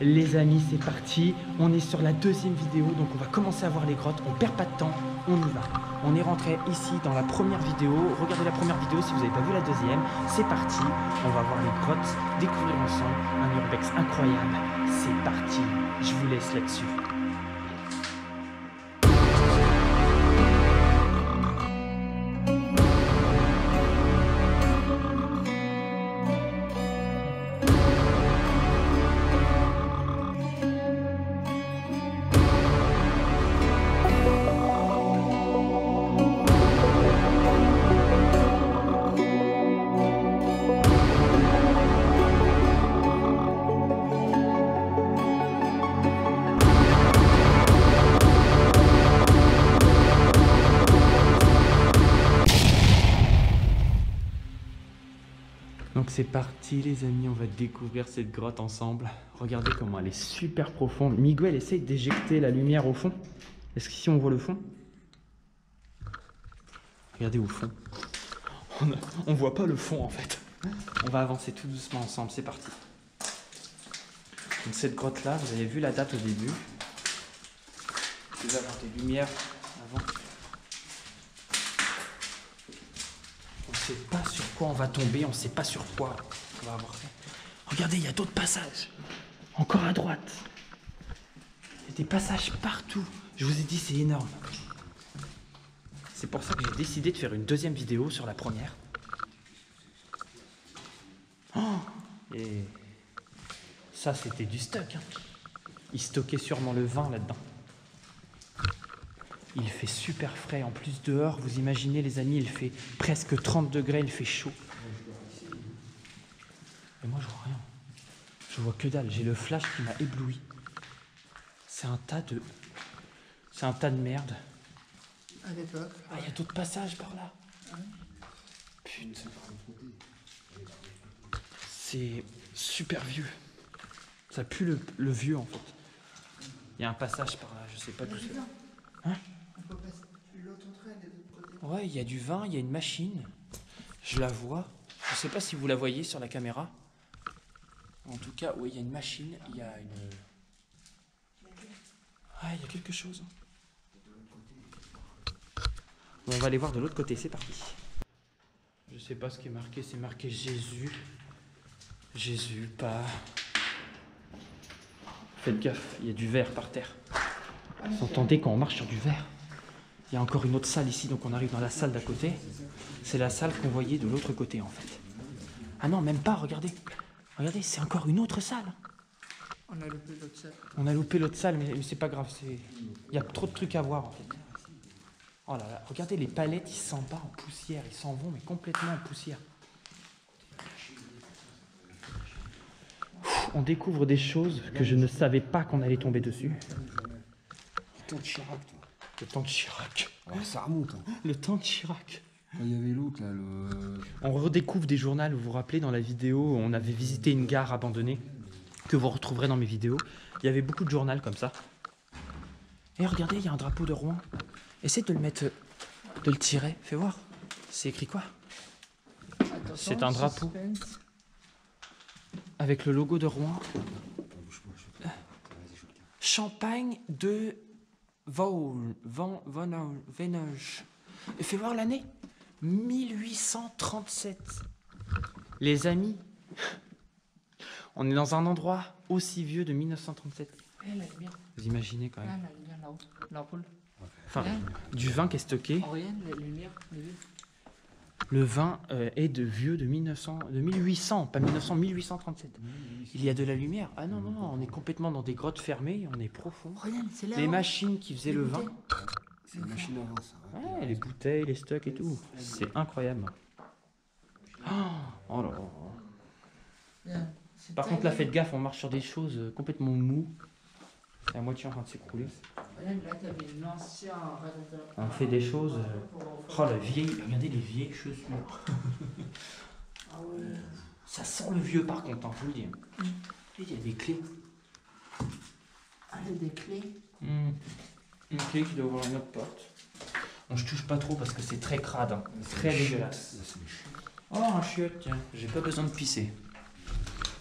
Les amis, c'est parti. On est sur la deuxième vidéo, donc on va commencer à voir les grottes. On perd pas de temps, on y va. On est rentré ici dans la première vidéo. Regardez la première vidéo si vous n'avez pas vu la deuxième. C'est parti. On va voir les grottes, découvrir ensemble un urbex incroyable. C'est parti. Je vous laisse là-dessus. Donc c'est parti les amis, on va découvrir cette grotte ensemble. Regardez comment elle est super profonde. Miguel essaye d'éjecter la lumière au fond. Est-ce qu'ici on voit le fond? Regardez au fond. On voit pas le fond en fait. On va avancer tout doucement ensemble, c'est parti. Donc cette grotte là, vous avez vu la date au début. Je vais avoir des lumières avant. On ne sait pas sur quoi on va tomber, on ne sait pas sur quoi on va avoir fait. Regardez, il y a d'autres passages. Encore à droite. Il y a des passages partout. Je vous ai dit, c'est énorme. C'est pour ça que j'ai décidé de faire une deuxième vidéo sur la première. Oh, et ça, c'était du stock. Hein. Il stockait sûrement le vin là-dedans. Il fait super frais. En plus, dehors, vous imaginez, les amis, il fait presque 30 degrés, il fait chaud. Et moi, je vois rien. Je vois que dalle. J'ai le flash qui m'a ébloui. C'est un tas de... C'est un tas de merde. À l'époque. Ah, il y a d'autres passages par là. Putain. C'est super vieux. Ça pue le vieux, en fait. Il y a un passage par là, je sais pas d'où c'est. Hein? On peut passer l'autre train de l'autre côté. Ouais, il y a du vin, il y a une machine. Je la vois. Je sais pas si vous la voyez sur la caméra. En tout cas, oui, il y a une machine, il y a une... Ah, il y a quelque chose. Bon, on va aller voir de l'autre côté, c'est parti. Je sais pas ce qui est marqué, c'est marqué Jésus. Jésus, pas... Faites gaffe, il y a du verre par terre. Vous entendez quand on marche sur du verre? Il y a encore une autre salle ici, donc on arrive dans la salle d'à côté. C'est la salle qu'on voyait de l'autre côté en fait. Ah non, même pas, regardez. Regardez, c'est encore une autre salle. On a loupé l'autre salle. On a loupé l'autre salle, mais c'est pas grave. Il y a trop de trucs à voir en fait. Oh là là, regardez les palettes, ils s'en battent en poussière. Ils s'en vont, mais complètement en poussière. On découvre des choses que je ne savais pas qu'on allait tomber dessus. Le temps de Chirac, toi. Le temps de Chirac. Ouais, ça remonte. Hein. Le temps de Chirac. Quand il y avait l'autre, là, le... On redécouvre des journaux, vous vous rappelez, dans la vidéo, on avait visité une gare abandonnée, que vous retrouverez dans mes vidéos. Il y avait beaucoup de journaux comme ça. Et regardez, il y a un drapeau de Rouen. Essaye de le mettre, de le tirer, fais voir. C'est écrit quoi? C'est un drapeau. Suspense. Avec le logo de Rouen. Champagne de Venage. Et fais voir l'année. 1837. Les amis, on est dans un endroit aussi vieux de 1937. Eh, la lumière. Vous imaginez quand Là, même. la lumière là-haut. L'ampoule. Enfin, du vin qui est stocké. Regarde la lumière. Le vin est de vieux de 1800, pas 1900, 1837. Il y a de la lumière. Ah non, non, non, on est complètement dans des grottes fermées, on est profond. Regarde, c'est là. Les machines qui faisaient le vin. C'est une machine à vin, ça. Ouais, les bouteilles, les stocks et tout. C'est incroyable. Oh là là. Par contre, là, faites gaffe, on marche sur des choses complètement mous. C'est à moitié en train de s'écrouler. Regarde, là, t'avais l'ancien radiateur. On fait des choses. Oh la vieille, regardez les vieilles chaussures. Ah ouais. Ça sent le vieux par contre, hein, je vous le dis. Il y a des clés. Ah, il y a des clés. Une clé qui doit ouvrir une autre porte. On ne touche pas trop parce que c'est très crade, hein. Très dégueulasse. Oh un chiotte, tiens, j'ai pas besoin de pisser.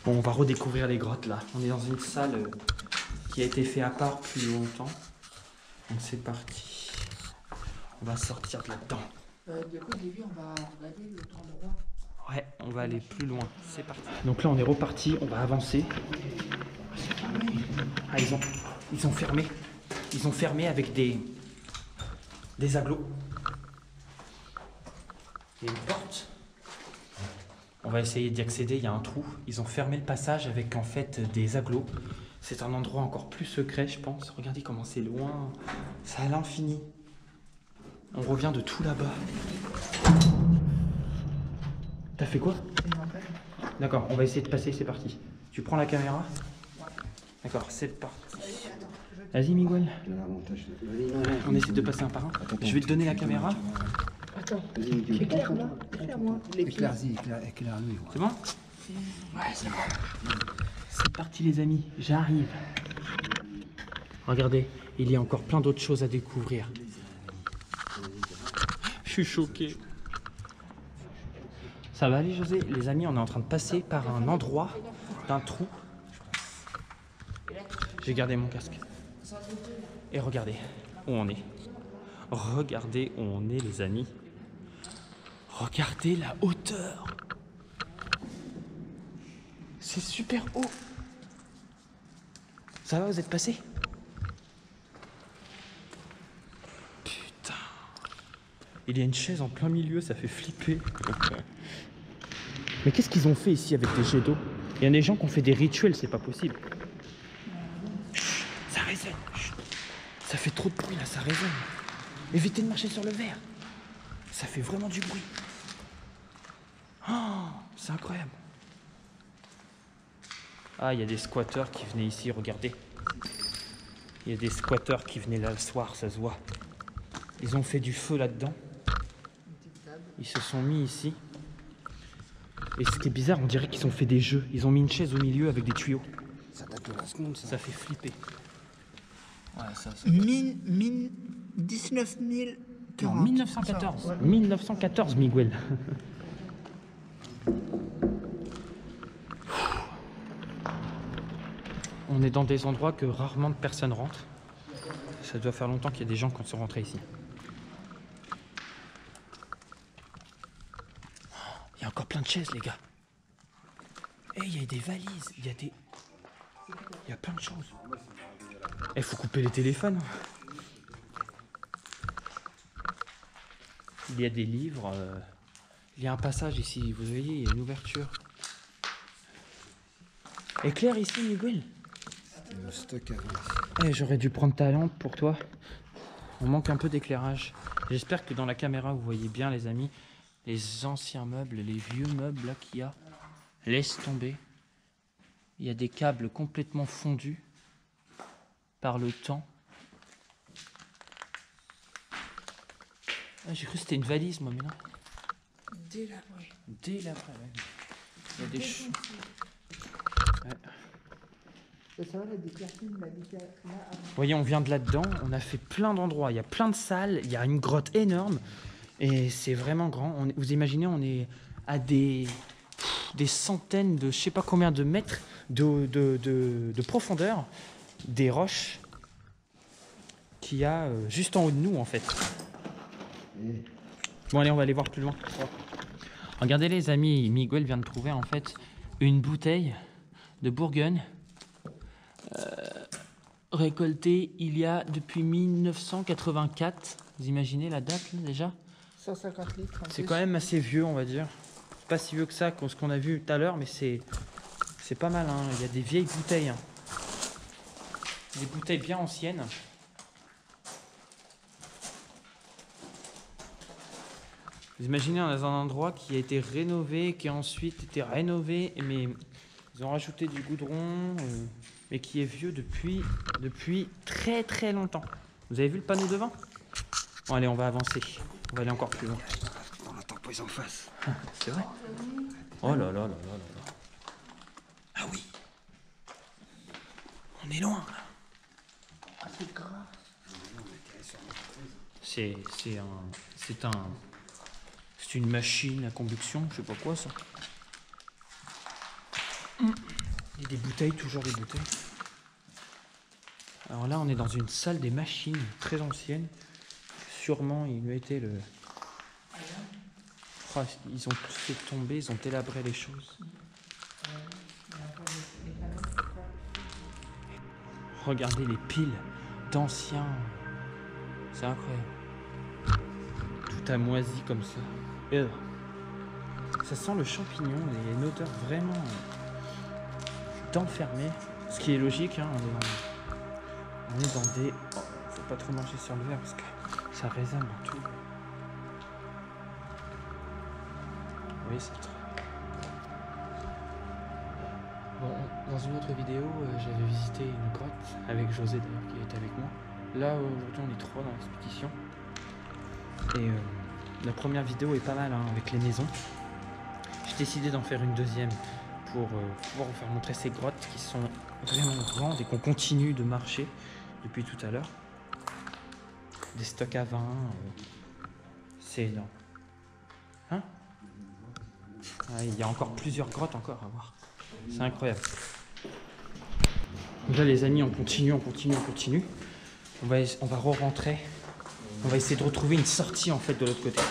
Bon, on va redécouvrir les grottes là. On est dans une salle qui a été faite à part depuis longtemps. Donc c'est parti. On va sortir de là-dedans. Du coup, Davy, on va regarder l'autre endroit. Ouais, on va aller plus loin. C'est parti. Donc là, on est reparti. On va avancer. Ah, ils ont fermé. Ils ont fermé avec des agglos. Il y a une porte. On va essayer d'y accéder. Il y a un trou. Ils ont fermé le passage avec en fait des agglos. C'est un endroit encore plus secret, je pense. Regardez comment c'est loin. C'est à l'infini. On revient de tout là-bas. T'as fait quoi? D'accord, on va essayer de passer, c'est parti. Tu prends la caméra? D'accord, c'est parti. Vas-y Miguel. On essaie de passer un par un. Je vais te donner la caméra. Attends, Vas-y, éclaire-moi. éclaire-y, éclaire-lui. C'est bon? Ouais, c'est bon. C'est parti les amis, j'arrive. Regardez, il y a encore plein d'autres choses à découvrir. Je suis choqué. Ça va aller José? Les amis, on est en train de passer par un endroit d'un trou. J'ai gardé mon casque. Et regardez où on est. Regardez où on est les amis. Regardez la hauteur. C'est super haut. Ça va, vous êtes passé? Putain. Il y a une chaise en plein milieu, ça fait flipper. Mais qu'est-ce qu'ils ont fait ici avec des jets d'eau? Il y a des gens qui ont fait des rituels, c'est pas possible. Chut, ça résonne. Chut. Ça fait trop de bruit là, ça résonne. Évitez de marcher sur le verre. Ça fait vraiment du bruit. Oh, c'est incroyable. Ah, il y a des squatteurs qui venaient ici, regardez. Il y a des squatteurs qui venaient là le soir, ça se voit. Ils ont fait du feu là-dedans. Ils se sont mis ici. Et ce qui est bizarre, on dirait qu'ils ont fait des jeux. Ils ont mis une chaise au milieu avec des tuyaux. Ça date de la seconde, ça. Ça fait flipper. Ouais, ça. 19 000. Non, 1914. 1914, Miguel. On est dans des endroits que rarement de personnes rentrent. Ça doit faire longtemps qu'il y a des gens qui sont rentrés ici. Il y a encore plein de chaises, les gars. Et il y a des valises, il y a plein de choses. Il faut couper les téléphones. Il y a des livres. Il y a un passage ici, vous voyez, il y a une ouverture. Éclair ici, Miguel. Le stock avant. Eh, j'aurais dû prendre ta lampe pour toi. On manque un peu d'éclairage. J'espère que dans la caméra vous voyez bien les amis. Les anciens meubles, les vieux meubles là qu'il y a. Laisse tomber. Il y a des câbles complètement fondus par le temps. Ah, j'ai cru que c'était une valise moi mais non. Délabré. Délabré, ouais. Il y a des choses. Ouais. Ça va, la déclaration, la déclaration. Vous voyez, on vient de là-dedans, on a fait plein d'endroits, il y a plein de salles, il y a une grotte énorme et c'est vraiment grand. Vous imaginez, on est à des centaines de, je sais pas combien de mètres de profondeur des roches qu'il y a juste en haut de nous en fait. Bon allez, on va aller voir plus loin. Regardez les amis, Miguel vient de trouver en fait une bouteille de Bourgogne. Récolté il y a depuis 1984. Vous imaginez la date là, déjà? 150 litres. C'est quand même assez vieux, on va dire. C'est pas si vieux que ça, ce qu'on a vu tout à l'heure, mais c'est pas mal. Hein. Il y a des vieilles bouteilles. Hein. Des bouteilles bien anciennes. Vous imaginez, on est dans un endroit qui a été rénové, qui a ensuite été rénové, mais ils ont rajouté du goudron. Mais qui est vieux depuis très très longtemps. Vous avez vu le panneau devant? Bon allez, on va avancer. On va aller encore plus loin. On attend pas ils en face. C'est vrai? Oh là là là là là là. Ah oui. On est loin. Ah, c'est gras. C'est une machine à combustion, je sais pas quoi ça. Et des bouteilles, toujours des bouteilles. Alors là, on est dans une salle des machines très ancienne. Sûrement, il mettait le... Oh, ils ont tous fait tomber, ils ont délabré les choses. Regardez les piles d'anciens. C'est incroyable. Tout a moisi comme ça. Et ça sent le champignon, il y a une odeur vraiment d'enfermé. Ce qui est logique, hein, on est dans des... Oh, faut pas trop manger sur le verre parce que ça résonne dans tout. Oui, c'est très... Bon, dans une autre vidéo, j'avais visité une grotte avec José d'ailleurs qui était avec moi. Là, aujourd'hui, on est 3 dans l'expédition. Et la première vidéo est pas mal hein, avec les maisons. J'ai décidé d'en faire une deuxième pour pouvoir vous faire montrer ces grottes qui sont vraiment grandes et qu'on continue de marcher depuis tout à l'heure. Des stocks à vin, c'est énorme. Hein? Ah, il y a encore plusieurs grottes encore à voir. C'est incroyable. Donc là les amis, on continue. On va re-rentrer. On va essayer de retrouver une sortie en fait de l'autre côté.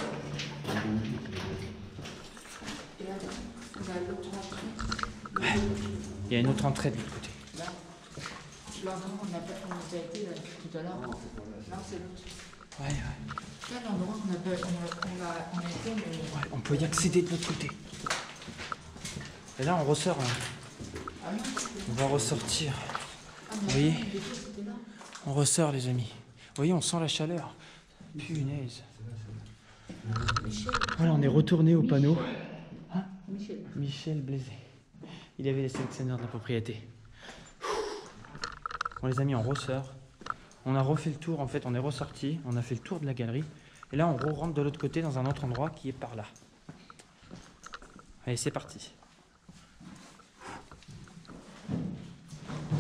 Il y a une autre entrée de l'autre côté. Là, on a été tout à l'heure. Là, c'est l'autre. Ouais. Là, l'endroit qu'on a été, mais... Ouais, on peut y accéder de l'autre côté. Et là, on ressort. Là. Ah non, on va ressortir. Vous voyez? On ressort, les amis. Vous voyez, on sent la chaleur. Punaise. Voilà, on est retourné au panneau. Hein? Michel Blaizé. Il avait les sélectionneurs de la propriété. Bon, les amis, on ressort. On a refait le tour, en fait, on est ressorti. On a fait le tour de la galerie. Et là, on rentre de l'autre côté dans un autre endroit qui est par là. Allez, c'est parti.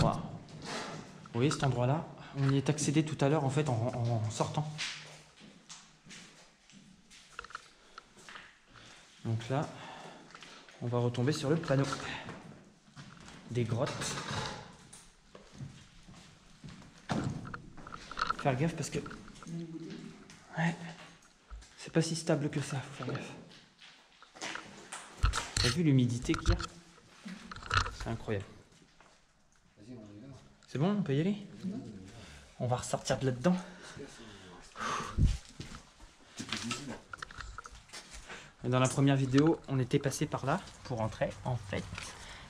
Wow. Vous voyez cet endroit-là? On y est accédé tout à l'heure, en fait, en sortant. Donc là, on va retomber sur le panneau des grottes. Faire gaffe parce que... Ouais, c'est pas si stable que ça, faut faire gaffe. T'as vu l'humidité qu'il y a? C'est incroyable. C'est bon, on peut y aller? On va ressortir de là-dedans. Dans la première vidéo, on était passé par là pour rentrer, en fait.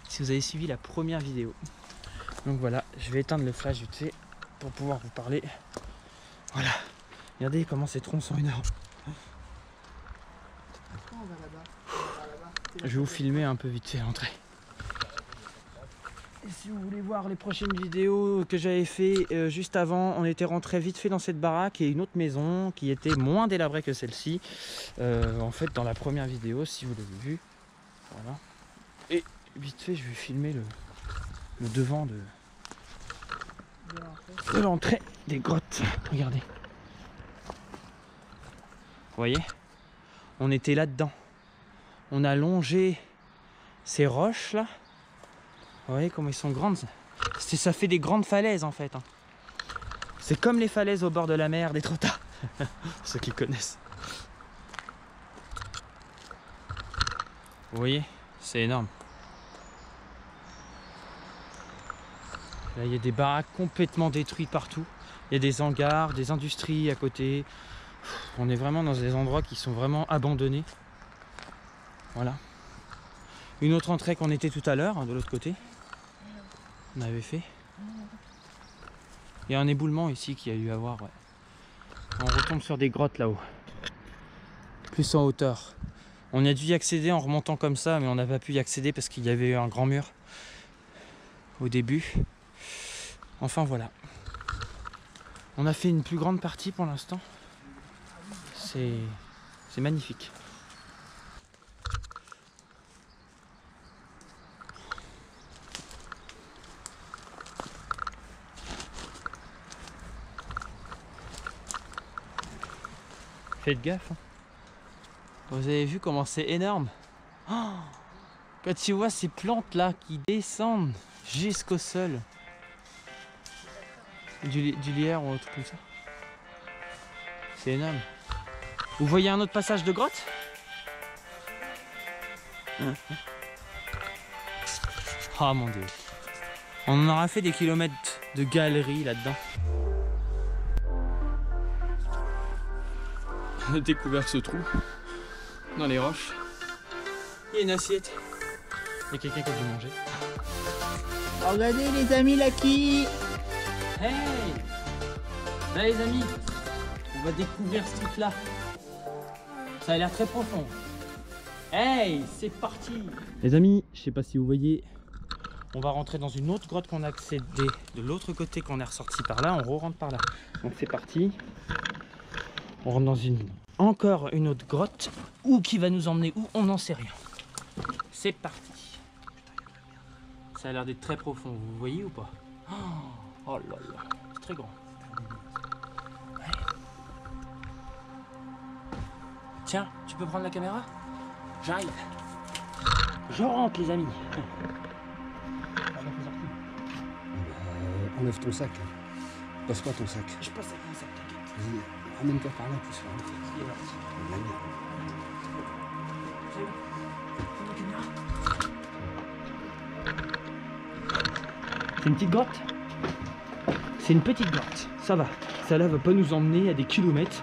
Si vous avez suivi la première vidéo. Donc voilà, je vais éteindre le flash vite fait pour pouvoir vous parler. Voilà. Regardez comment ces troncs sont énormes. Je vais vous filmer un peu vite fait l'entrée. Et si vous voulez voir les prochaines vidéos que j'avais fait juste avant, on était rentré vite fait dans cette baraque et une autre maison qui était moins délabrée que celle-ci. En fait, dans la première vidéo, si vous l'avez vu. Voilà. Et vite fait, je vais filmer le devant de l'entrée des grottes. Regardez. Vous voyez? On était là-dedans. On a longé ces roches là. Vous voyez comment ils sont grandes? Ça fait des grandes falaises en fait. Hein. C'est comme les falaises au bord de la mer d'Étretat. Ceux qui connaissent. Vous voyez? C'est énorme. Là, il y a des baraques complètement détruites partout. Il y a des hangars, des industries à côté. On est vraiment dans des endroits qui sont vraiment abandonnés. Voilà. Une autre entrée qu'on était tout à l'heure, de l'autre côté. On avait fait. Il y a un éboulement ici qu'il y a eu à voir. Ouais. On retombe sur des grottes là-haut. Plus en hauteur. On a dû y accéder en remontant comme ça, mais on n'a pas pu y accéder parce qu'il y avait eu un grand mur au début. Enfin voilà. On a fait une plus grande partie pour l'instant. C'est magnifique. Faites gaffe. Hein. Vous avez vu comment c'est énorme? Oh, Quand tu vois ces plantes là qui descendent jusqu'au sol. Du lierre ou un truc comme ça. C'est énorme. Vous voyez un autre passage de grotte? Oh mon dieu. On en aura fait des kilomètres de galeries là-dedans. On a découvert ce trou dans les roches. Il y a une assiette. Il y a quelqu'un qui a dû manger. Regardez les amis, là qui... Hey! Là les amis, on va découvrir ce truc là. Ça a l'air très profond. Hey, c'est parti! Les amis, je sais pas si vous voyez, on va rentrer dans une autre grotte qu'on a accédé de l'autre côté, qu'on est ressorti par là, on re-rentre par là. Donc c'est parti. On rentre dans encore une autre grotte. Où qui va nous emmener où? On n'en sait rien. C'est parti. Ça a l'air d'être très profond, vous voyez ou pas? Oh là là, c'est très grand. Ouais. Tiens, tu peux prendre la caméra? J'arrive. Je rentre les amis. Enlève ton sac. Passe-moi ton sac. Je passe avec mon sac, t'inquiète. Vas-y, ramène-toi par là, plus par là. Il est parti. La merde. C'est bon. Prends la caméra. C'est une petite grotte. C'est une petite grotte. Ça va. Ça là va pas nous emmener à des kilomètres.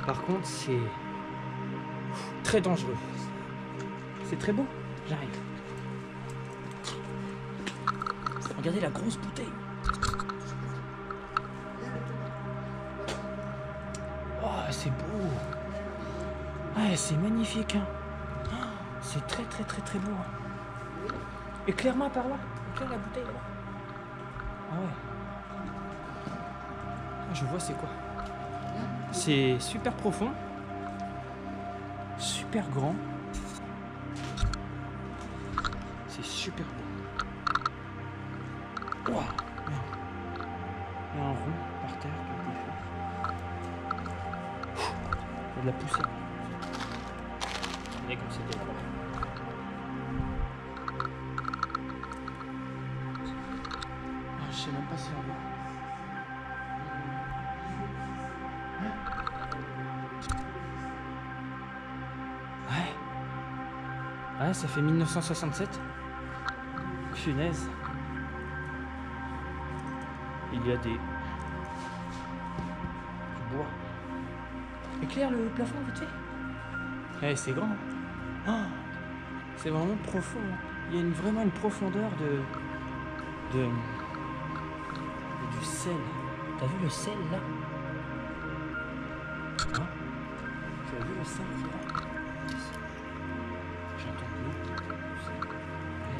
Par contre, c'est très dangereux. C'est très beau. J'arrive. Regardez la grosse bouteille. Oh, c'est beau. Ouais, c'est magnifique. Hein. C'est très très très très beau. Éclaire-moi par là. Éclaire la bouteille là-bas. Ah ouais. Ah, je vois c'est quoi. C'est super profond. Super grand. C'est super beau. Wow. Il y a un rond par terre qui a été fait. Il y a de la poussière. Regardez comme c'était là-bas. Ah, je sais même pas si on voit. Ouais. Ouais, ça fait 1967. Punaise. Il y a du bois. Éclaire le plafond vite fait. Eh, c'est grand. Oh, c'est vraiment profond. Il y a vraiment une profondeur du sel. T'as vu le sel là? Hein? Tu as vu le sel qui est là? J'entends l'eau.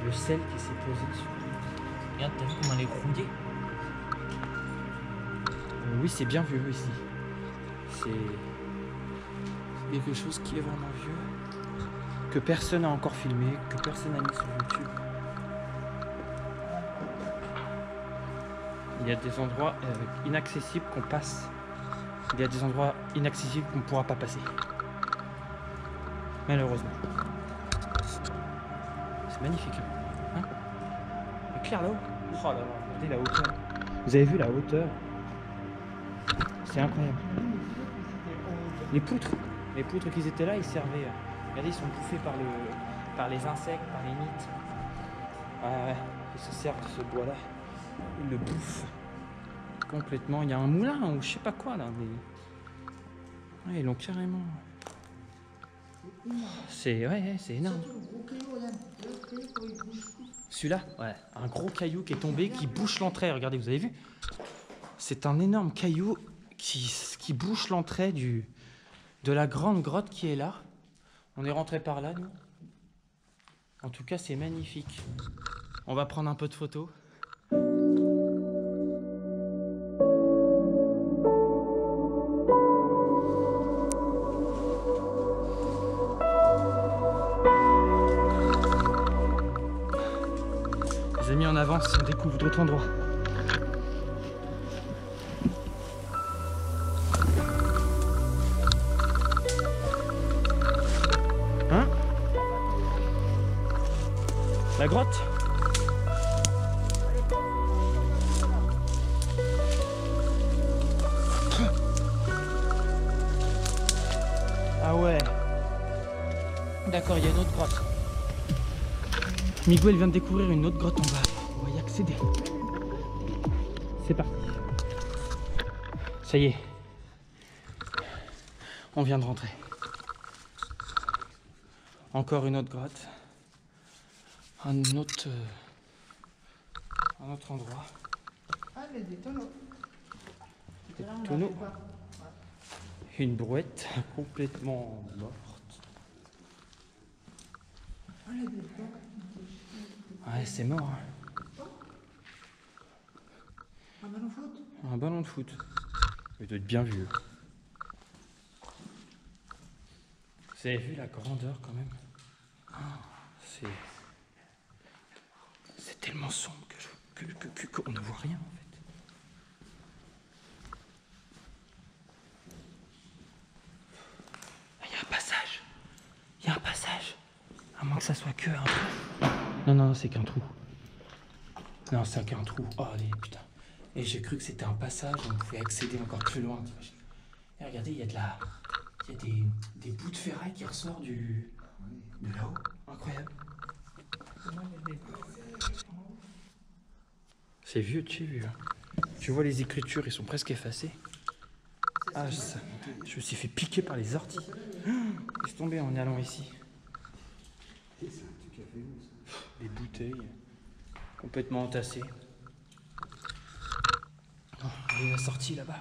Le sel qui s'est posé dessus. Regarde, t'as vu comment elle est rouillée? Oui, c'est bien vieux ici. C'est quelque chose qui est vraiment vieux, que personne n'a encore filmé, que personne n'a mis sur YouTube. Il y a des endroits inaccessibles qu'on passe. Il y a des endroits inaccessibles qu'on ne pourra pas passer. Malheureusement. C'est magnifique. Hein? Éclaire là-haut. Oh là là, regardez la hauteur. Vous avez vu la hauteur? C'est incroyable. Les poutres qu'ils étaient là, ils servaient. Regardez, ils sont bouffés par les insectes, par les mites. Ouais, ils se servent de ce bois-là. Ils le bouffent complètement. Il y a un moulin ou je sais pas quoi là. Mais... ouais, ils l'ont carrément. C'est c'est énorme. Celui-là, ouais, un gros caillou qui est tombé, qui bouche l'entrée. Regardez, vous avez vu? C'est un énorme caillou qui bouche l'entrée de la grande grotte qui est là. On est rentré par là, nous. En tout cas, c'est magnifique. On va prendre un peu de photos. Les amis, on avance, on découvre d'autres endroits. La grotte? Ah ouais. D'accord, il y a une autre grotte. Miguel vient de découvrir une autre grotte en bas. On va y accéder. C'est parti. Ça y est. On vient de rentrer. Encore une autre grotte. Un autre endroit. Ah, il y a des tonneaux. Des tonneaux. Une brouette complètement morte. Ouais, c'est mort. Hein. Un ballon de foot. Un ballon de foot. Il doit être bien vieux. Vous avez vu la grandeur quand même? C'est tellement sombre qu'on ne voit rien en fait. Il y a un passage. Il y a un passage. À moins que ça soit que un trou. Non, non, c'est qu'un trou. Non, c'est qu'un trou. Oh, allez, putain. Et j'ai cru que c'était un passage, on pouvait accéder encore plus loin. Et regardez, il y a des bouts de ferraille qui ressortent de là-haut. Incroyable. C'est vieux de chez vieux. Tu vois les écritures, ils sont presque effacés. Ah, je me suis fait piquer par les orties. Laisse tomber en allant ici. Les bouteilles complètement entassées. Oh, il y a la sortie là-bas.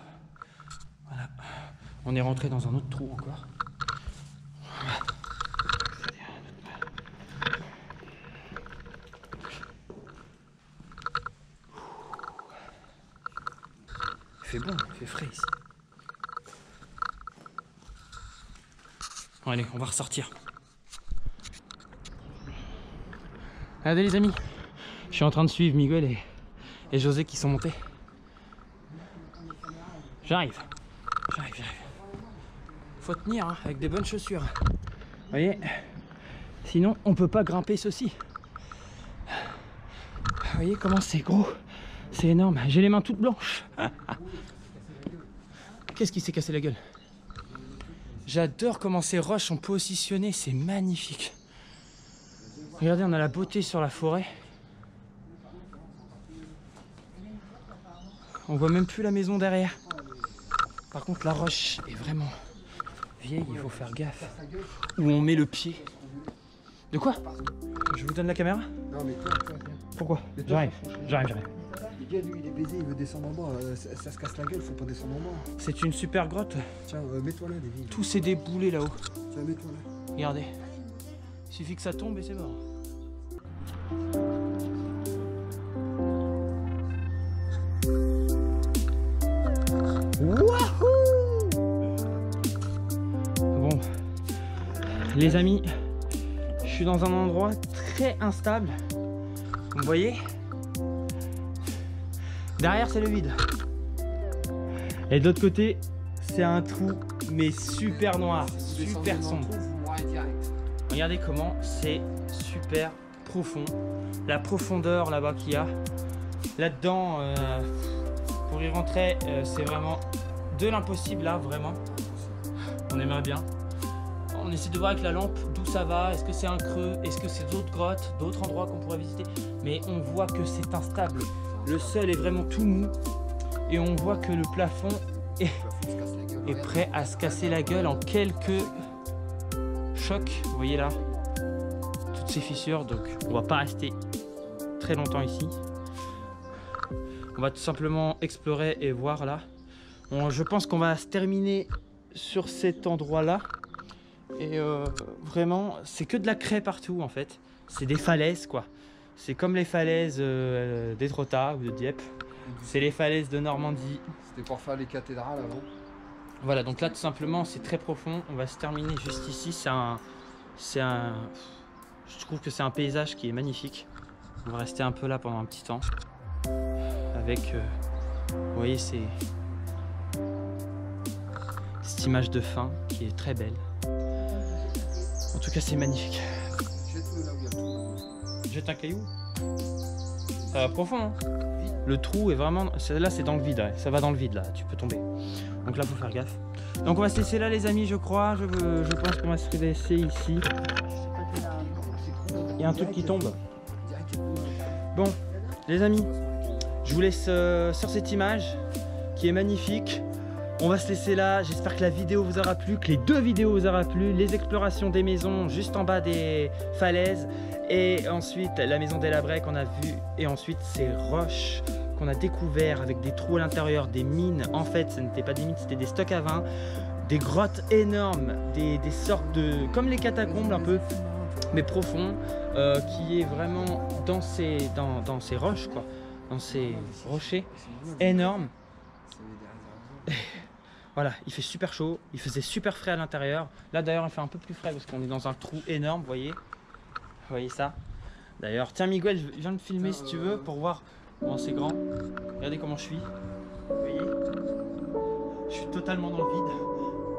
Voilà. On est rentré dans un autre trou encore. Il fait bon, il fait frais ici. Bon, allez, on va ressortir. Regardez les amis, je suis en train de suivre Miguel et José qui sont montés. J'arrive. Faut tenir hein, avec des bonnes chaussures. Vous voyez, sinon on peut pas grimper ceci. Vous voyez comment c'est gros, c'est énorme. J'ai les mains toutes blanches. Qu'est-ce qui s'est cassé la gueule? J'adore comment ces roches sont positionnées, c'est magnifique. Regardez, on a la beauté sur la forêt. On voit même plus la maison derrière. Par contre, la roche est vraiment vieille, il faut faire gaffe. Où on met le pied. De quoi? Je vous donne la caméra? Non mais toi, viens. Pourquoi? J'arrive. Le gars, lui, il est baisé, il veut descendre en bas. Ça se casse la gueule, faut pas descendre en bas. C'est une super grotte. Tiens, mets-toi là, David. Tout s'est déboulé là-haut. Tiens, mets-toi là. Regardez. Il suffit que ça tombe et c'est mort. Wouhou! Bon, les amis, je suis dans un endroit très instable. Vous voyez? Derrière, c'est le vide. Et de l'autre côté, c'est un trou, mais super noir, super sombre. Regardez comment c'est super profond. La profondeur là-bas qu'il y a. Là-dedans, pour y rentrer, c'est vraiment de l'impossible là, vraiment. On aimerait bien. On essaie de voir avec la lampe d'où ça va. Est-ce que c'est un creux? Est-ce que c'est d'autres grottes, d'autres endroits qu'on pourrait visiter? Mais on voit que c'est instable. Le sol est vraiment tout mou. Et on voit que le plafond est prêt à se casser la gueule en quelques chocs. Vous voyez là, toutes ces fissures. Donc on va pas rester très longtemps ici. On va tout simplement explorer et voir là. Je pense qu'on va se terminer sur cet endroit là. Et vraiment, c'est que de la craie partout en fait. C'est des falaises quoi. C'est comme les falaises d'Étretat ou de Dieppe. C'est les falaises de Normandie. C'était pour faire les cathédrales avant. Voilà, donc là tout simplement c'est très profond. On va se terminer juste ici. Je trouve que c'est un paysage qui est magnifique. On va rester un peu là pendant un petit temps. Avec, vous voyez, cette image de fin qui est très belle. En tout cas, c'est magnifique. jette un caillou. Ça va profond, hein. Le trou est vraiment... Là, c'est dans le vide, ouais. Ça va dans le vide, là. Tu peux tomber. Donc là, faut faire gaffe. Donc on va se laisser là, les amis, je crois. Je pense qu'on va se laisser ici. Il y a un truc qui tombe. Bon, les amis, je vous laisse sur cette image qui est magnifique. On va se laisser là. J'espère que la vidéo vous aura plu, que les deux vidéos vous aura plu. Les explorations des maisons juste en bas des falaises. Et ensuite la maison d'Elabré qu'on a vue. Et ensuite ces roches qu'on a découvert avec des trous à l'intérieur, des mines. En fait, ce n'était pas des mines, c'était des stocks à vin. Des grottes énormes, des sortes de... comme les catacombes un peu, mais profonds, qui est vraiment dans ces roches, quoi. Dans ces rochers énormes. Voilà, il fait super chaud, il faisait super frais à l'intérieur. Là d'ailleurs il fait un peu plus frais parce qu'on est dans un trou énorme, vous voyez. Vous voyez ça. D'ailleurs, tiens Miguel, je viens de filmer si tu veux pour voir comment c'est grand. Regardez comment je suis. Vous voyez. Je suis totalement dans le vide.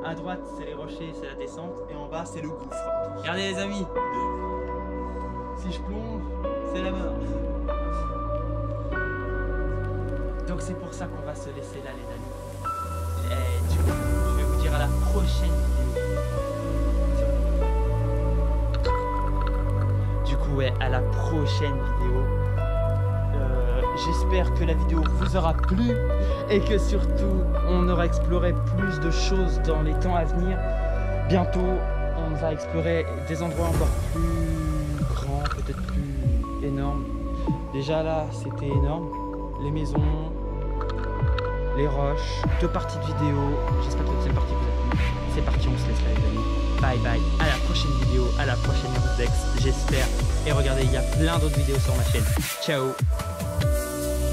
À droite c'est les rochers, c'est la descente. Et en bas c'est le gouffre. Regardez les amis. Si je plonge, c'est la mort. Donc c'est pour ça qu'on va se laisser là les amis. Et du coup, je vais vous dire à la prochaine vidéo. Du coup, ouais, à la prochaine vidéo. J'espère que la vidéo vous aura plu et que surtout, on aura exploré plus de choses dans les temps à venir. Bientôt, on va explorer des endroits encore plus grands, peut-être plus énormes. Déjà là, c'était énorme. Les maisons, les roches, deux parties de vidéo. J'espère que la deuxième partie vous a plu. C'est parti, on se laisse là les amis. Bye bye, à la prochaine vidéo, à la prochaine Eurodex, j'espère. Et regardez, il y a plein d'autres vidéos sur ma chaîne. Ciao.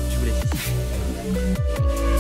Je vous laisse ici.